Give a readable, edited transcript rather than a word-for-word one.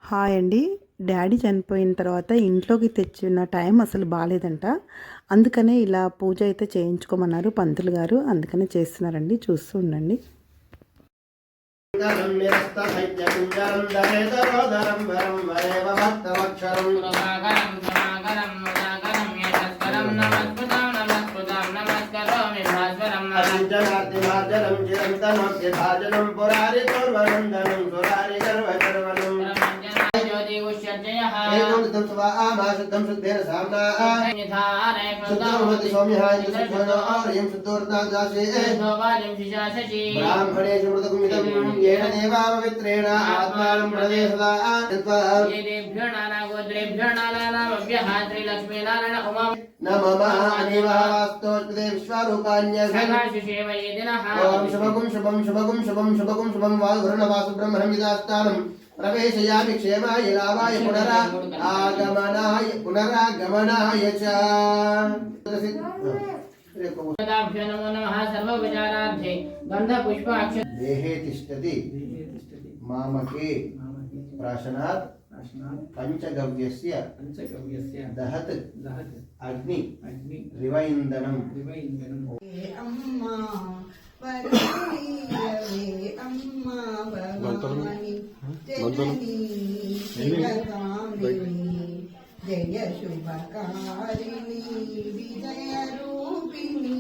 Hi అండి. Daddy చనిపోయిన తర్వాత ఇంట్లోకి తెచ్చిన టైం అసలు బాలేదంట. అందుకనే ఇలా పూజ అయితే చేయించుకోమన్నారు పంతులు గారు. అందుకనే చేస్తున్నారండి. చూస్తూ ఉండండి. प्रवेशयामि क्षेमाय लाभाय पुनरागमनाय च नमो नमः सर्वविचारार्थे गन्धपुष्प देहे तिष्ठति मामके प्राशनात् पंचगव्यस्य दहत् अग्नि रिवैन्दनम् जय शुभकारिणी विजय रूपिणी